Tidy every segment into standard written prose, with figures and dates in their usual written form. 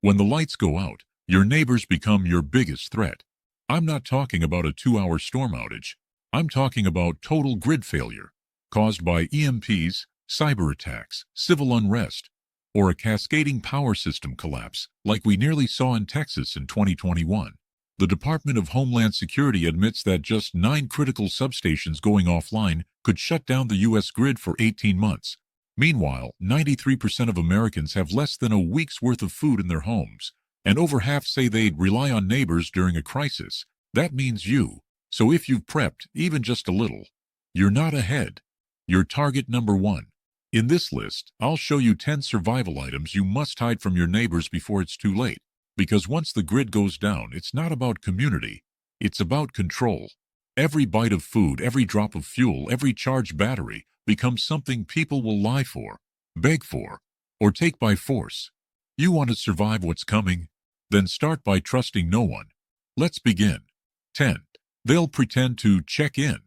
When the lights go out, your neighbors become your biggest threat. I'm not talking about a 2-hour storm outage. I'm talking about total grid failure caused by EMPs, cyber attacks, civil unrest, or a cascading power system collapse like we nearly saw in Texas in 2021. The Department of Homeland Security admits that just 9 critical substations going offline could shut down the U.S. grid for 18 months. Meanwhile, 93% of Americans have less than a week's worth of food in their homes, and over half say they'd rely on neighbors during a crisis. That means you. So if you've prepped, even just a little, you're not ahead. You're target number 1. In this list, I'll show you 10 survival items you must hide from your neighbors before it's too late. Because once the grid goes down, it's not about community, it's about control. Every bite of food, every drop of fuel, every charged battery becomes something people will lie for, beg for, or take by force. You want to survive what's coming? Then start by trusting no one. Let's begin. 10. They'll pretend to check in,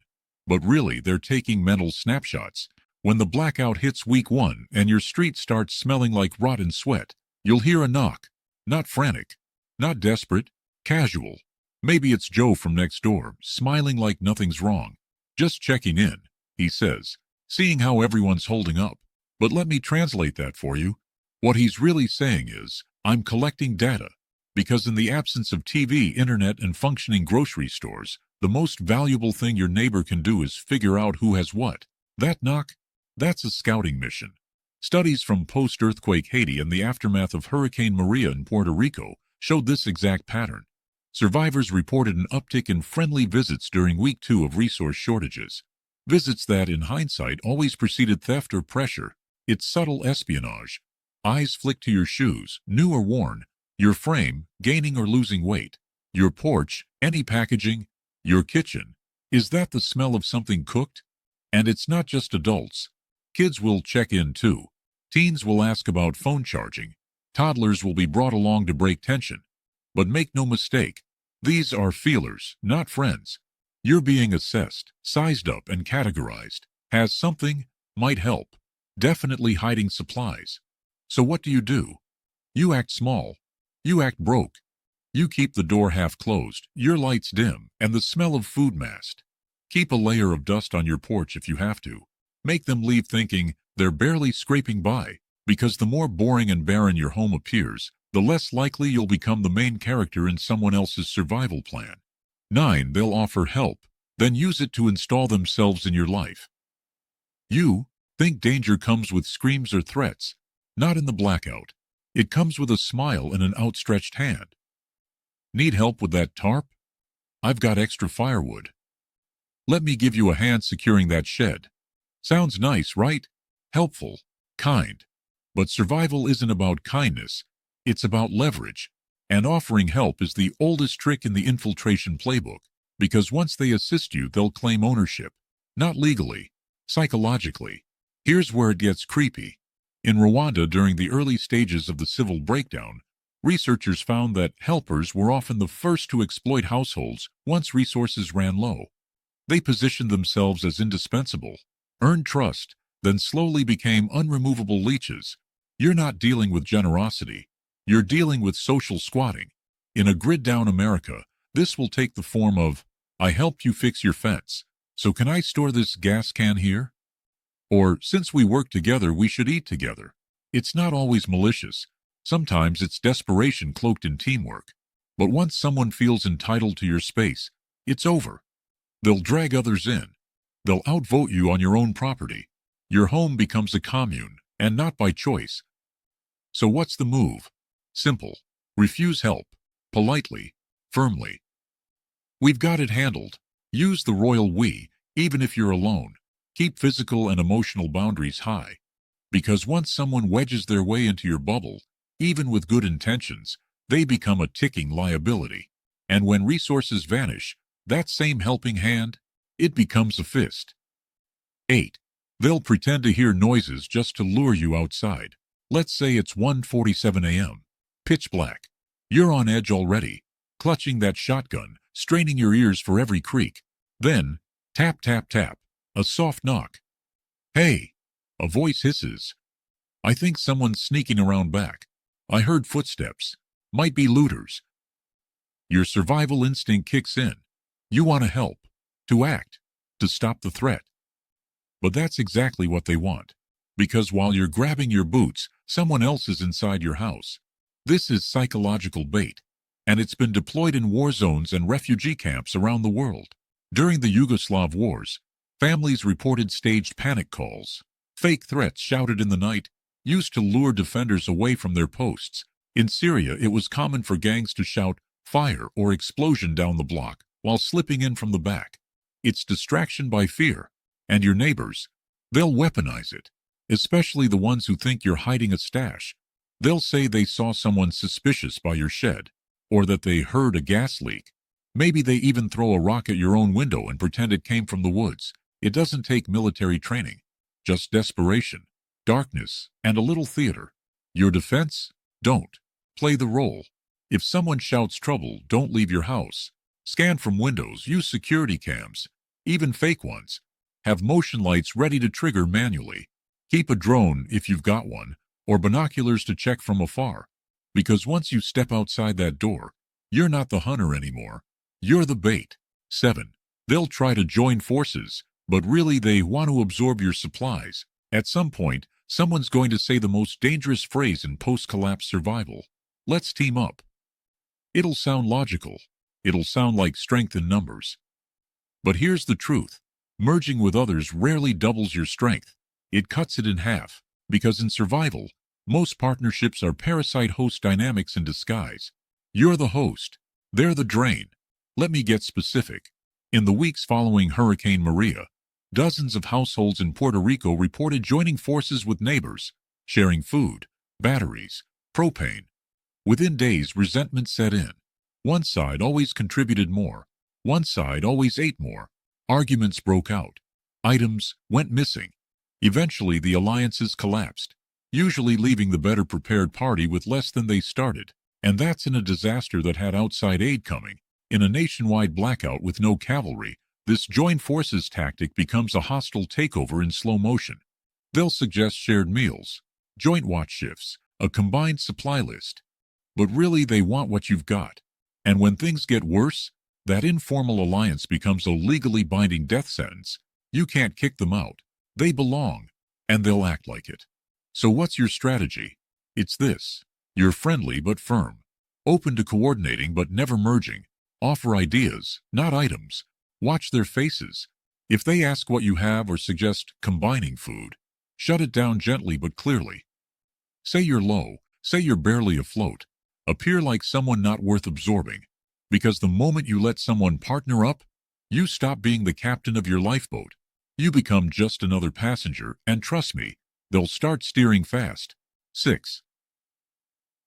but really they're taking mental snapshots. When the blackout hits week 1 and your street starts smelling like rotten sweat, you'll hear a knock. Not frantic, not desperate, casual. Maybe it's Joe from next door, smiling like nothing's wrong. Just checking in, he says, seeing how everyone's holding up. But let me translate that for you. What he's really saying is, I'm collecting data. Because in the absence of TV, internet, and functioning grocery stores, the most valuable thing your neighbor can do is figure out who has what. That knock? That's a scouting mission. Studies from post-earthquake Haiti and the aftermath of Hurricane Maria in Puerto Rico showed this exact pattern. Survivors reported an uptick in friendly visits during week 2 of resource shortages. Visits that, in hindsight, always preceded theft or pressure. It's subtle espionage. Eyes flick to your shoes, new or worn, your frame, gaining or losing weight, your porch, any packaging, your kitchen. Is that the smell of something cooked? And it's not just adults. Kids will check in too. Teens will ask about phone charging. Toddlers will be brought along to break tension. But make no mistake, these are feelers, not friends. You're being assessed, sized up, and categorized. Has something? Might help. Definitely hiding supplies. So what do? You act small. You act broke. You keep the door half closed, your lights dim, and the smell of food masked. Keep a layer of dust on your porch if you have to. Make them leave thinking they're barely scraping by, because the more boring and barren your home appears, the less likely you'll become the main character in someone else's survival plan. 9. They'll offer help, then use it to install themselves in your life. You think danger comes with screams or threats. Not in the blackout. It comes with a smile and an outstretched hand. Need help with that tarp? I've got extra firewood. Let me give you a hand securing that shed. Sounds nice, right? Helpful, kind. But survival isn't about kindness, it's about leverage. And offering help is the oldest trick in the infiltration playbook, because once they assist you, they'll claim ownership. Not legally, psychologically. Here's where it gets creepy. In Rwanda, during the early stages of the civil breakdown, researchers found that helpers were often the first to exploit households once resources ran low. They positioned themselves as indispensable, earned trust, then slowly became unremovable leeches. You're not dealing with generosity. You're dealing with social squatting. In a grid-down America, this will take the form of, I helped you fix your fence, so can I store this gas can here? Or, since we work together, we should eat together. It's not always malicious. Sometimes it's desperation cloaked in teamwork. But once someone feels entitled to your space, it's over. They'll drag others in. They'll outvote you on your own property. Your home becomes a commune, and not by choice. So what's the move? Simple. Refuse help. Politely. Firmly. We've got it handled. Use the royal we, even if you're alone. Keep physical and emotional boundaries high. Because once someone wedges their way into your bubble, even with good intentions, they become a ticking liability. And when resources vanish, that same helping hand, it becomes a fist. 8. They'll pretend to hear noises just to lure you outside. Let's say it's 1:47 a.m. Pitch black. You're on edge already, clutching that shotgun, straining your ears for every creak. Then, tap, tap, tap, a soft knock. Hey! A voice hisses. I think someone's sneaking around back. I heard footsteps. might be looters. Your survival instinct kicks in. You want to help, to act, to stop the threat. But that's exactly what they want. Because while you're grabbing your boots, someone else is inside your house. This is psychological bait, and it's been deployed in war zones and refugee camps around the world. During the Yugoslav wars, families reported staged panic calls, fake threats shouted in the night, used to lure defenders away from their posts. In Syria, it was common for gangs to shout fire or explosion down the block while slipping in from the back. It's distraction by fear, and your neighbors, they'll weaponize it, especially the ones who think you're hiding a stash. They'll say they saw someone suspicious by your shed, or that they heard a gas leak. Maybe they even throw a rock at your own window and pretend it came from the woods. It doesn't take military training, just desperation, darkness, and a little theater. Your defense? Don't. Play the role. If someone shouts trouble, don't leave your house. Scan from windows, use security cams, even fake ones. Have motion lights ready to trigger manually. Keep a drone if you've got one, or binoculars to check from afar. Because once you step outside that door, you're not the hunter anymore. You're the bait. 7. They'll try to join forces, but really they want to absorb your supplies. At some point, someone's going to say the most dangerous phrase in post-collapse survival. Let's team up. It'll sound logical. It'll sound like strength in numbers. But here's the truth. Merging with others rarely doubles your strength. It cuts it in half, because in survival, most partnerships are parasite-host dynamics in disguise. You're the host. They're the drain. Let me get specific. In the weeks following Hurricane Maria, dozens of households in Puerto Rico reported joining forces with neighbors, sharing food, batteries, propane. Within days, resentment set in. One side always contributed more. One side always ate more. Arguments broke out. Items went missing. Eventually, the alliances collapsed, usually leaving the better prepared party with less than they started. And that's in a disaster that had outside aid coming. In a nationwide blackout with no cavalry, this joint forces tactic becomes a hostile takeover in slow motion. They'll suggest shared meals, joint watch shifts, a combined supply list. But really they want what you've got. And when things get worse, that informal alliance becomes a legally binding death sentence. You can't kick them out. They belong, and they'll act like it. So what's your strategy? It's this. You're friendly but firm. Open to coordinating but never merging. Offer ideas, not items. Watch their faces. If they ask what you have or suggest combining food, shut it down gently but clearly. Say you're low. Say you're barely afloat. Appear like someone not worth absorbing. Because the moment you let someone partner up, you stop being the captain of your lifeboat. You become just another passenger, and trust me, they'll start steering fast. 6.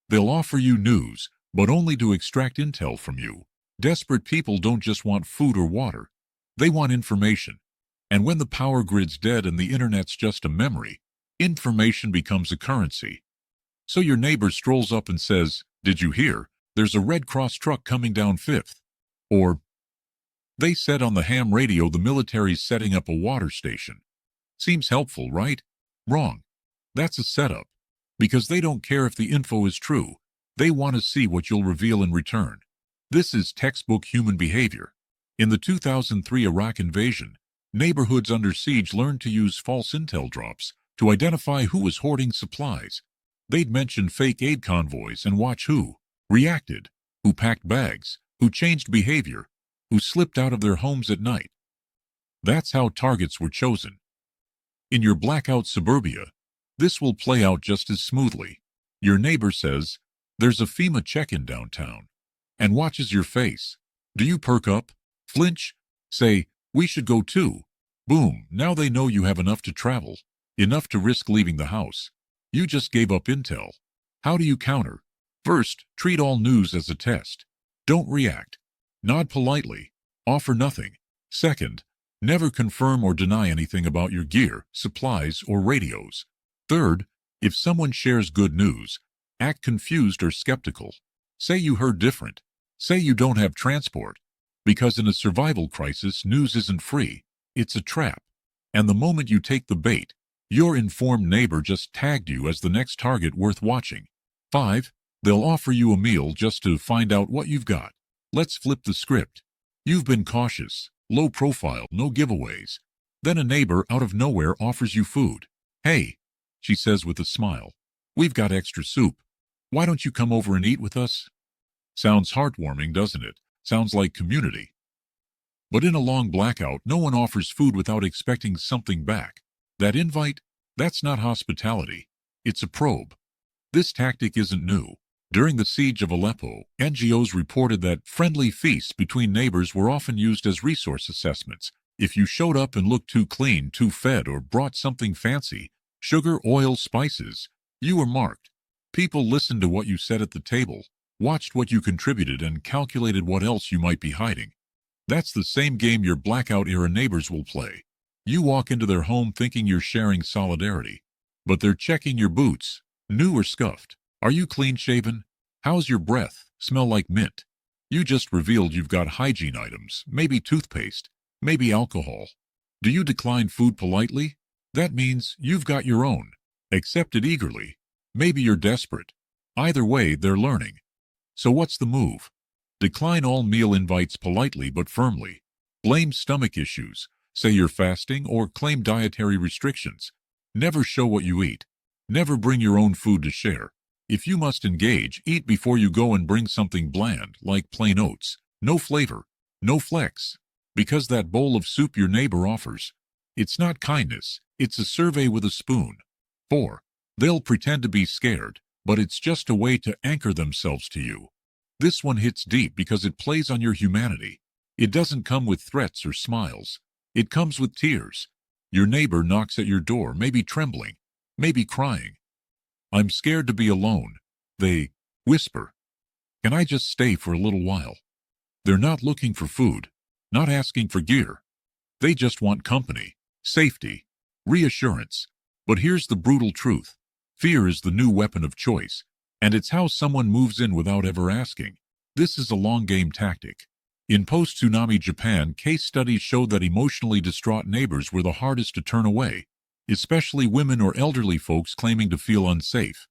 They'll offer you news, but only to extract intel from you. Desperate people don't just want food or water. They want information. And when the power grid's dead and the internet's just a memory, information becomes a currency. So your neighbor strolls up and says, "Did you hear? There's a Red Cross truck coming down 5th. Or, "They said on the ham radio the military's setting up a water station." Seems helpful, right? Wrong. That's a setup. Because they don't care if the info is true. They want to see what you'll reveal in return. This is textbook human behavior. In the 2003 Iraq invasion, neighborhoods under siege learned to use false intel drops to identify who was hoarding supplies. They'd mention fake aid convoys and watch who reacted, who packed bags, who changed behavior, who slipped out of their homes at night. That's how targets were chosen. In your blackout suburbia, this will play out just as smoothly. Your neighbor says, "There's a FEMA check-in downtown," and watches your face. Do you perk up, flinch, say, "We should go too"? Boom, now they know you have enough to travel, enough to risk leaving the house. You just gave up intel. How do you counter? First, treat all news as a test. Don't react. Nod politely. Offer nothing. Second, never confirm or deny anything about your gear, supplies, or radios. Third, if someone shares good news, act confused or skeptical. Say you heard different. Say you don't have transport. Because in a survival crisis, news isn't free. It's a trap. And the moment you take the bait, your informed neighbor just tagged you as the next target worth watching. 5. They'll offer you a meal just to find out what you've got. Let's flip the script. You've been cautious, low profile, no giveaways. Then a neighbor out of nowhere offers you food. "Hey," she says with a smile, "we've got extra soup. Why don't you come over and eat with us?" Sounds heartwarming, doesn't it? Sounds like community. But in a long blackout, no one offers food without expecting something back. That invite? That's not hospitality. It's a probe. This tactic isn't new. During the siege of Aleppo, NGOs reported that friendly feasts between neighbors were often used as resource assessments. If you showed up and looked too clean, too fed, or brought something fancy, sugar, oil, spices, you were marked. People listened to what you said at the table, watched what you contributed, and calculated what else you might be hiding. That's the same game your blackout-era neighbors will play. You walk into their home thinking you're sharing solidarity, but they're checking your boots, new or scuffed. Are you clean-shaven? How's your breath? Smell like mint? You just revealed you've got hygiene items, maybe toothpaste, maybe alcohol. Do you decline food politely? That means you've got your own. Accept it eagerly. Maybe you're desperate. Either way, they're learning. So what's the move? Decline all meal invites politely but firmly. Blame stomach issues, say you're fasting, or claim dietary restrictions. Never show what you eat. Never bring your own food to share. If you must engage, eat before you go and bring something bland, like plain oats. No flavor, no flex. Because that bowl of soup your neighbor offers, it's not kindness, it's a survey with a spoon. 4. They'll pretend to be scared, but it's just a way to anchor themselves to you. This one hits deep because it plays on your humanity. It doesn't come with threats or smiles. It comes with tears. Your neighbor knocks at your door, maybe trembling, maybe crying. "I'm scared to be alone," they whisper. "Can I just stay for a little while?" They're not looking for food, not asking for gear. They just want company, safety, reassurance. But here's the brutal truth. Fear is the new weapon of choice, and it's how someone moves in without ever asking. This is a long-game tactic. In post-tsunami Japan, case studies showed that emotionally distraught neighbors were the hardest to turn away, especially women or elderly folks claiming to feel unsafe.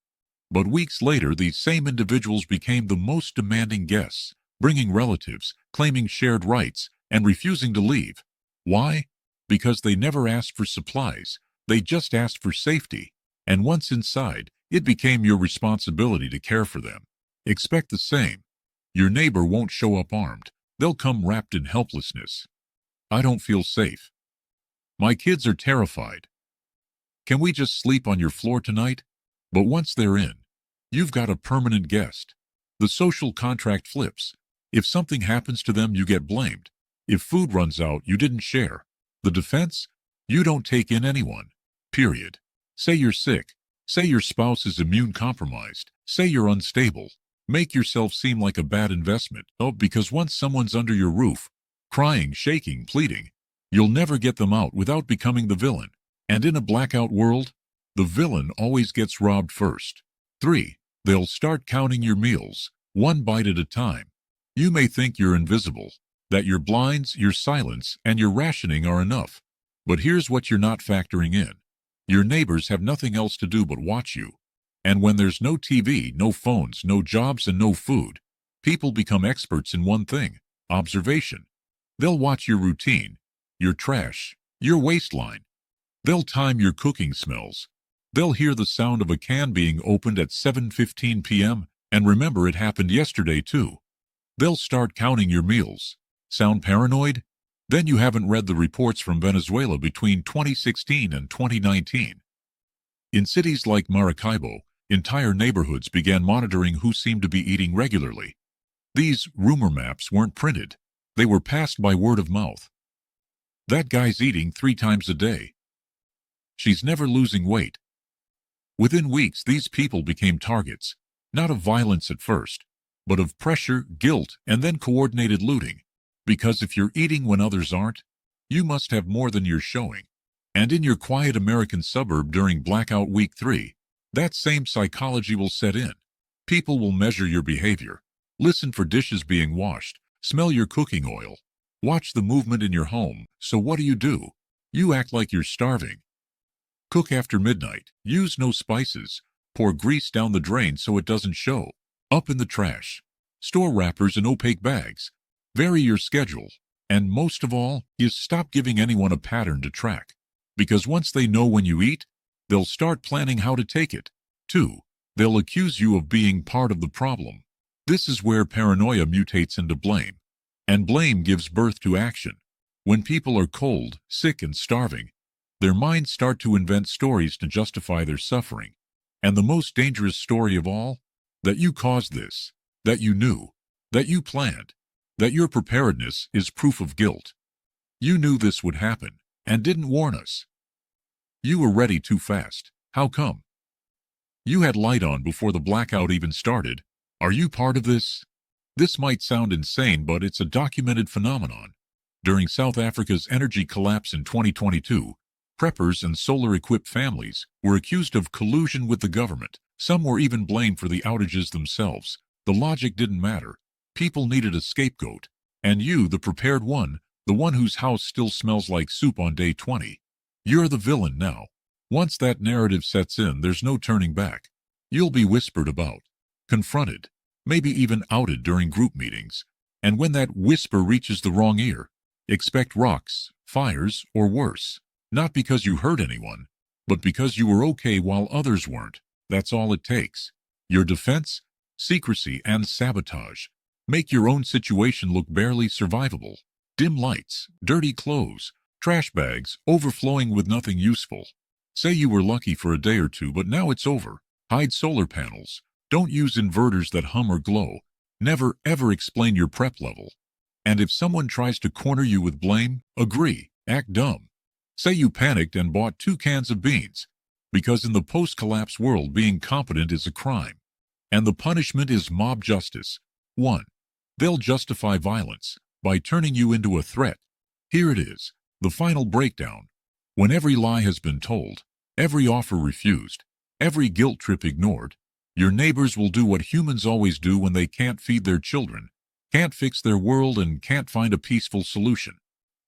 But weeks later, these same individuals became the most demanding guests, bringing relatives, claiming shared rights, and refusing to leave. Why? Because they never asked for supplies. They just asked for safety. And once inside, it became your responsibility to care for them. Expect the same. Your neighbor won't show up armed. They'll come wrapped in helplessness. "I don't feel safe. My kids are terrified. Can we just sleep on your floor tonight?" But once they're in, you've got a permanent guest. The social contract flips. If something happens to them, you get blamed. If food runs out, you didn't share. The defense? You don't take in anyone. Period. Say you're sick. Say your spouse is immune compromised. Say you're unstable. Make yourself seem like a bad investment. Oh, because once someone's under your roof, crying, shaking, pleading, you'll never get them out without becoming the villain. And in a blackout world, the villain always gets robbed first. 3. They'll start counting your meals, one bite at a time. You may think you're invisible, that your blinds, your silence, and your rationing are enough. But here's what you're not factoring in. Your neighbors have nothing else to do but watch you. And when there's no TV, no phones, no jobs, and no food, people become experts in one thing: observation. They'll watch your routine, your trash, your waistline. They'll time your cooking smells. They'll hear the sound of a can being opened at 7:15 p.m. and remember it happened yesterday too. They'll start counting your meals. Sound paranoid? Then you haven't read the reports from Venezuela between 2016 and 2019. In cities like Maracaibo, entire neighborhoods began monitoring who seemed to be eating regularly. These rumor maps weren't printed. They were passed by word of mouth. "That guy's eating 3 times a day. She's never losing weight." Within weeks, these people became targets, not of violence at first, but of pressure, guilt, and then coordinated looting. Because if you're eating when others aren't, you must have more than you're showing. And in your quiet American suburb during Blackout Week 3, that same psychology will set in. People will measure your behavior, listen for dishes being washed, smell your cooking oil, watch the movement in your home. So what do? You act like you're starving. Cook after midnight, use no spices, pour grease down the drain so it doesn't show. Up in the trash. Store wrappers in opaque bags. Vary your schedule. And most of all is stop giving anyone a pattern to track. Because once they know when you eat, they'll start planning how to take it. 2. They'll accuse you of being part of the problem. This is where paranoia mutates into blame. And blame gives birth to action. When people are cold, sick, and starving, their minds start to invent stories to justify their suffering. And the most dangerous story of all? That you caused this, that you knew, that you planned, that your preparedness is proof of guilt. You knew this would happen and didn't warn us. You were ready too fast. How come? You had light on before the blackout even started. Are you part of this? This might sound insane, but it's a documented phenomenon. During South Africa's energy collapse in 2022, preppers and solar-equipped families were accused of collusion with the government. Some were even blamed for the outages themselves. The logic didn't matter. People needed a scapegoat. And you, the prepared one, the one whose house still smells like soup on day 20. You're the villain now. Once that narrative sets in, there's no turning back. You'll be whispered about, confronted, maybe even outed during group meetings. And when that whisper reaches the wrong ear, expect rocks, fires, or worse. Not because you hurt anyone, but because you were okay while others weren't. That's all it takes. Your defense? Secrecy and sabotage. Make your own situation look barely survivable. Dim lights, dirty clothes, trash bags overflowing with nothing useful. Say you were lucky for a day or two, but now it's over. Hide solar panels. Don't use inverters that hum or glow. Never ever explain your prep level. And if someone tries to corner you with blame, agree. Act dumb. Say you panicked and bought 2 cans of beans. Because in the post-collapse world, being competent is a crime. And the punishment is mob justice. 1. They'll justify violence by turning you into a threat. Here it is, the final breakdown. When every lie has been told, every offer refused, every guilt trip ignored, your neighbors will do what humans always do when they can't feed their children, can't fix their world, and can't find a peaceful solution.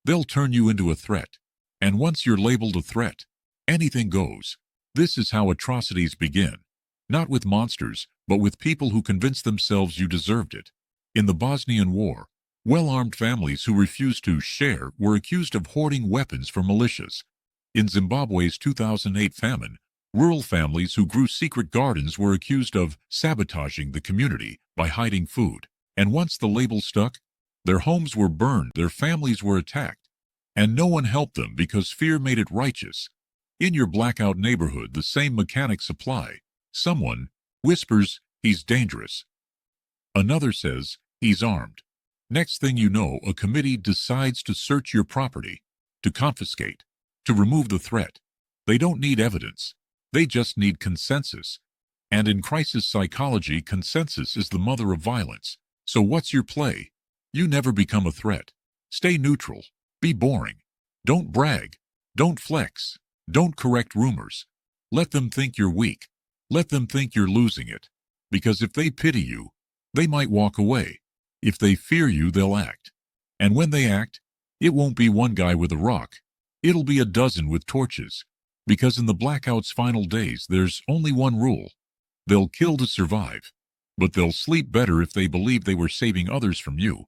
They'll turn you into a threat. And once you're labeled a threat, anything goes. This is how atrocities begin. Not with monsters, but with people who convince themselves you deserved it. In the Bosnian War, well-armed families who refused to share were accused of hoarding weapons for militias. In Zimbabwe's 2008 famine, rural families who grew secret gardens were accused of sabotaging the community by hiding food. And once the label stuck, their homes were burned, their families were attacked, and no one helped them because fear made it righteous. In your blackout neighborhood, the same mechanics apply. Someone whispers, "He's dangerous." Another says, "He's armed." Next thing you know, a committee decides to search your property, to confiscate, to remove the threat. They don't need evidence. They just need consensus. And in crisis psychology, consensus is the mother of violence. So what's your play? You never become a threat. Stay neutral. Be boring. Don't brag. Don't flex. Don't correct rumors. Let them think you're weak. Let them think you're losing it. Because if they pity you, they might walk away. If they fear you, they'll act. And when they act, it won't be one guy with a rock. It'll be a dozen with torches. Because in the blackout's final days, there's only one rule. They'll kill to survive. But they'll sleep better if they believe they were saving others from you.